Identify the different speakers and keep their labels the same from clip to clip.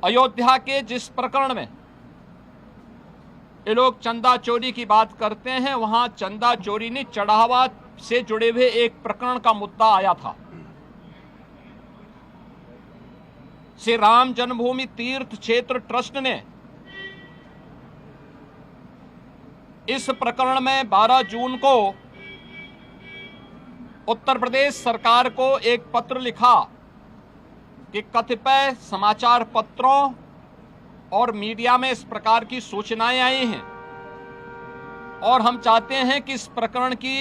Speaker 1: अयोध्या के जिस प्रकरण में ये लोग चंदा चोरी की बात करते हैं, वहां चंदा चोरी नहीं, चढ़ावा से जुड़े हुए एक प्रकरण का मुद्दा आया था। श्री राम जन्मभूमि तीर्थ क्षेत्र ट्रस्ट ने इस प्रकरण में 12 जून को उत्तर प्रदेश सरकार को एक पत्र लिखा कि कतिपय समाचार पत्रों और मीडिया में इस प्रकार की सूचनाएं आई हैं और हम चाहते हैं कि इस प्रकरण की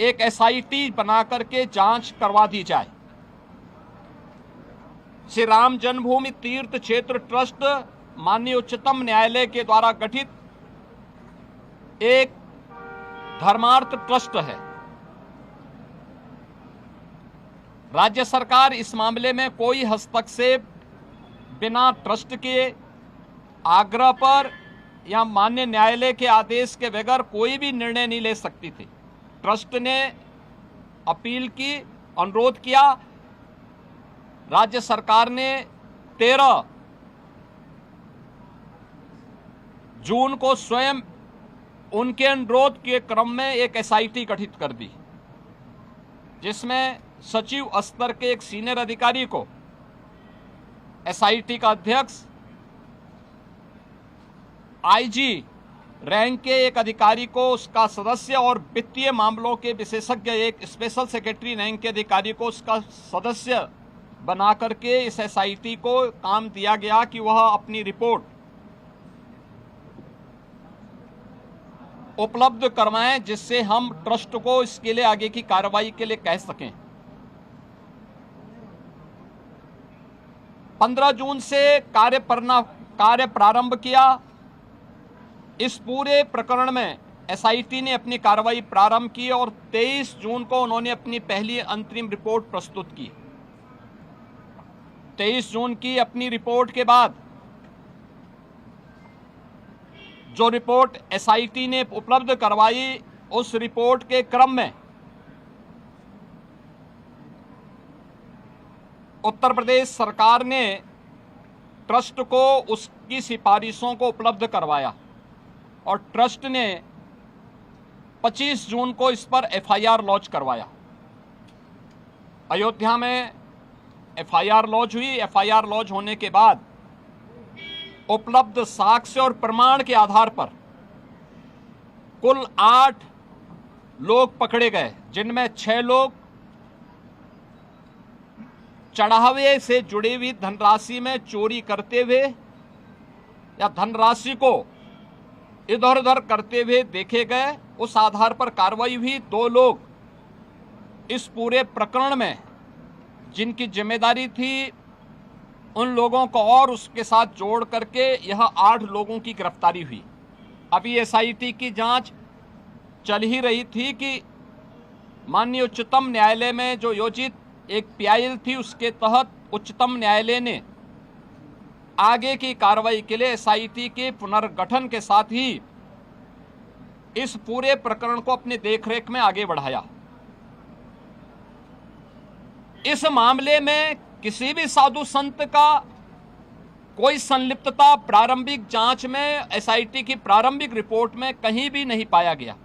Speaker 1: एक एसआईटी बना करके जांच करवा दी जाए। श्री राम जन्मभूमि तीर्थ क्षेत्र ट्रस्ट माननीय उच्चतम न्यायालय के द्वारा गठित एक धर्मार्थ ट्रस्ट है। राज्य सरकार इस मामले में कोई हस्तक्षेप बिना ट्रस्ट के आग्रह पर या माननीय न्यायालय के आदेश के बगैर कोई भी निर्णय नहीं ले सकती थी। ट्रस्ट ने अपील की, अनुरोध किया। राज्य सरकार ने 13 जून को स्वयं उनके अनुरोध के क्रम में एक एसआईटी गठित कर दी, जिसमें सचिव स्तर के एक सीनियर अधिकारी को एसआईटी का अध्यक्ष, आईजी रैंक के एक अधिकारी को उसका सदस्य और वित्तीय मामलों के विशेषज्ञ एक स्पेशल सेक्रेटरी रैंक के अधिकारी को उसका सदस्य बना करके इस एसआईटी को काम दिया गया कि वह अपनी रिपोर्ट उपलब्ध करवाएं, जिससे हम ट्रस्ट को इसके लिए आगे की कार्रवाई के लिए कह सकें। 15 जून से कार्य प्रारंभ किया। इस पूरे प्रकरण में एसआईटी ने अपनी कार्रवाई प्रारंभ की और 23 जून को उन्होंने अपनी पहली अंतरिम रिपोर्ट प्रस्तुत की। 23 जून की अपनी रिपोर्ट के बाद जो रिपोर्ट एसआईटी ने उपलब्ध करवाई, उस रिपोर्ट के क्रम में उत्तर प्रदेश सरकार ने ट्रस्ट को उसकी सिफारिशों को उपलब्ध करवाया और ट्रस्ट ने 25 जून को इस पर एफआईआर लॉन्च करवाया। अयोध्या में एफआईआर लॉन्च हुई। एफआईआर लॉन्च होने के बाद उपलब्ध साक्ष्य और प्रमाण के आधार पर कुल 8 लोग पकड़े गए, जिनमें 6 लोग चढ़ावे से जुड़ी हुई धनराशि में चोरी करते हुए या धनराशि को इधर उधर करते हुए देखे गए। उस आधार पर कार्रवाई हुई। 2 लोग इस पूरे प्रकरण में जिनकी जिम्मेदारी थी, उन लोगों को और उसके साथ जोड़ करके यह 8 लोगों की गिरफ्तारी हुई। अभी एसआईटी की जांच चल ही रही थी कि माननीय उच्चतम न्यायालय में जो योजित एक पीआईएल थी, उसके तहत उच्चतम न्यायालय ने आगे की कार्रवाई के लिए एसआईटी के पुनर्गठन के साथ ही इस पूरे प्रकरण को अपनी देखरेख में आगे बढ़ाया। इस मामले में किसी भी साधु संत का कोई संलिप्तता प्रारंभिक जांच में एसआईटी की प्रारंभिक रिपोर्ट में कहीं भी नहीं पाया गया।